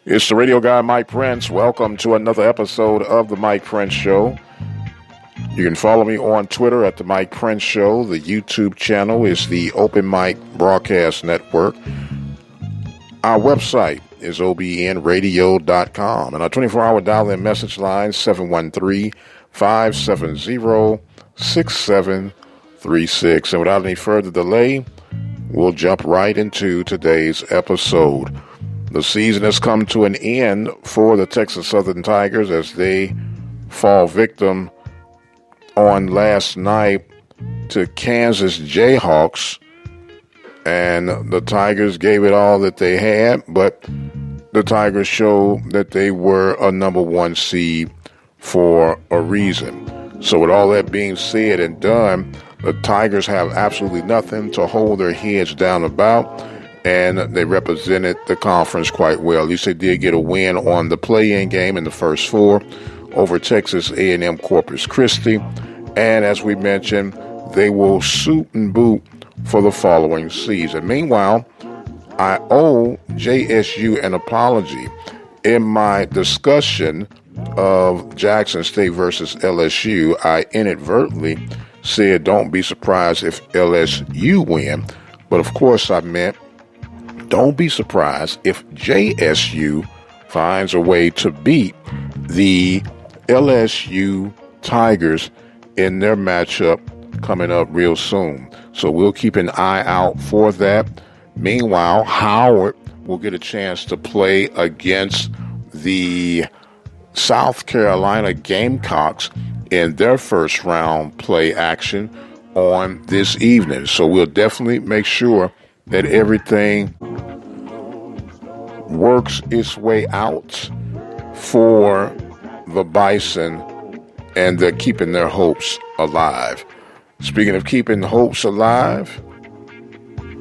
It's the radio guy, Mike Prince. Welcome to another episode of the Mike Prince Show. You can follow me on Twitter at the Mike Prince Show. The YouTube channel is the Open Mic Broadcast Network. Our website is obnradio.com. And our 24-hour dial-in message line, 713-570-6736. And without any further delay, we'll jump right into today's episode. The season has come to an end for the Texas Southern Tigers as they fall victim on last night to Kansas Jayhawks. And the Tigers gave it all that they had, but the Tigers showed that they were a number one seed for a reason. So with all that being said and done, the Tigers have absolutely nothing to hold their heads down about, and they represented the conference quite well. At least they did get a win on the play-in game in the first four over Texas A&M Corpus Christi. And as we mentioned, they will suit and boot for the following season. Meanwhile, I owe JSU an apology. In my discussion of Jackson State versus LSU, I inadvertently said don't be surprised if LSU win. But of course I meant don't be surprised if JSU finds a way to beat the LSU Tigers in their matchup coming up real soon. So we'll keep an eye out for that. Meanwhile, Howard will get a chance to play against the South Carolina Gamecocks in their first round play action on this evening. So we'll definitely make sure that everything works its way out for the Bison, and they're keeping their hopes alive. Speaking of keeping hopes alive,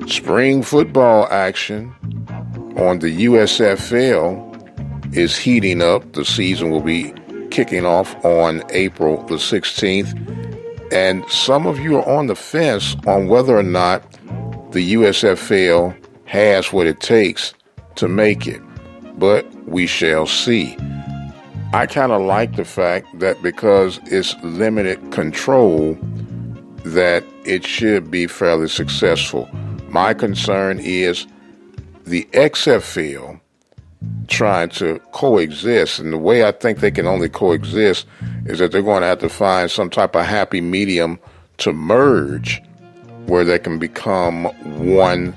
spring football action on the USFL is heating up. The season will be kicking off on April the 16th. And some of you are on the fence on whether or not the USFL has what it takes to make it. But we shall see. I kind of like the fact that because it's limited control, that it should be fairly successful. My concern is the XFL trying to coexist, and the way I think they can only coexist is that they're going to have to find some type of happy medium to merge where they can become one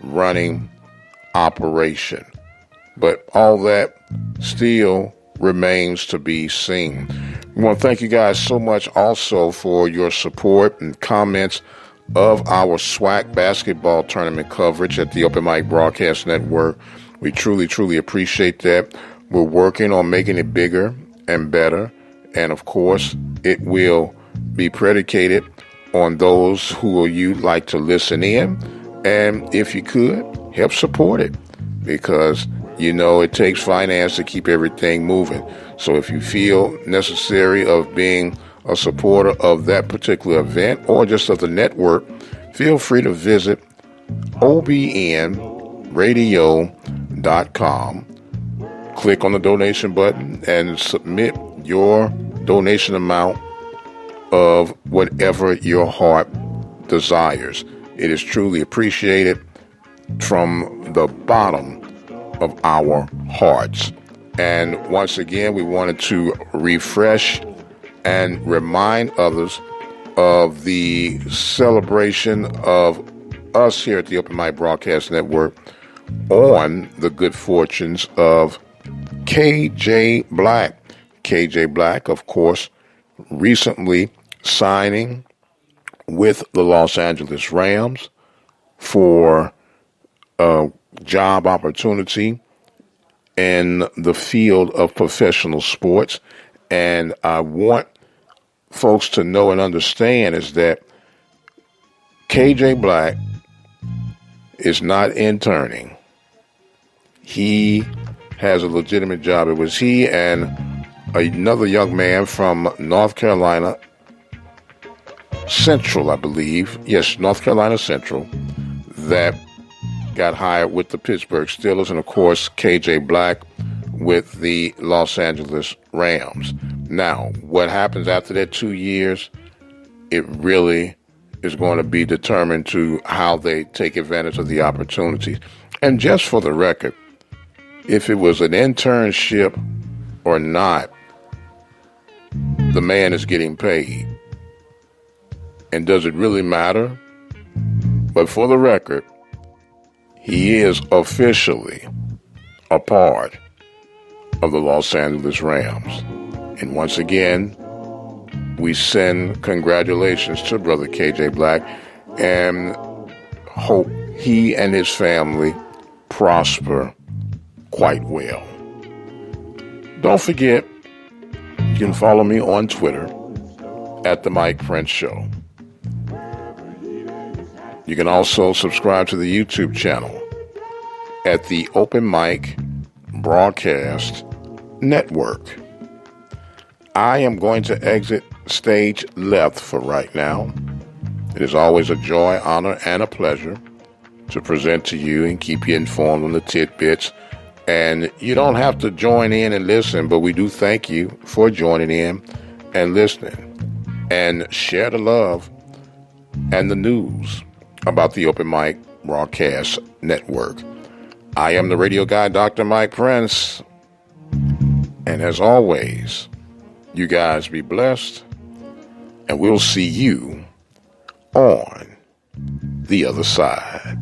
running operation. But all that still remains to be seen. We want to thank you guys so much also for your support and comments of our SWAC basketball tournament coverage at the Open Mic Broadcast Network. We truly, truly appreciate that. We're working on making it bigger and better. And of course, it will be predicated on those who you'd like to listen in. And if you could, help support it, because you know it takes finance to keep everything moving. So if you feel necessary of being a supporter of that particular event or just of the network, feel free to visit obnradio.com. Click on the donation button and submit your donation amount of whatever your heart desires. It is truly appreciated from the bottom of our hearts. And once again, we wanted to refresh and remind others of the celebration of us here at the Open Mic Broadcast Network on the good fortunes of KJ Black. KJ Black, of course, recently signing with the Los Angeles Rams for a job opportunity in the field of professional sports. And I want folks to know and understand is that KJ Black is not interning. He has a legitimate job. It was he and another young man from North Carolina Central, I believe. Yes, North Carolina Central, that got hired with the Pittsburgh Steelers, and of course KJ Black with the Los Angeles Rams. Now, what happens after that 2 years, it really is going to be determined to how they take advantage of the opportunities. And just for the record, if it was an internship or not, the man is getting paid. And does it really matter? But for the record, he is officially a part of the Los Angeles Rams. And once again, we send congratulations to Brother KJ Black and hope he and his family prosper quite well. Don't forget, you can follow me on Twitter at The Mike Prince Show. You can also subscribe to the YouTube channel at the Open Mic Broadcast Network. I am going to exit stage left for right now. It is always a joy, honor, and a pleasure to present to you and keep you informed on the tidbits. And you don't have to join in and listen, but we do thank you for joining in and listening. And share the love and the news about the Open Mic Broadcast Network. I am the radio guy, Dr. Mike Prince. And as always, you guys be blessed, and we'll see you on the other side.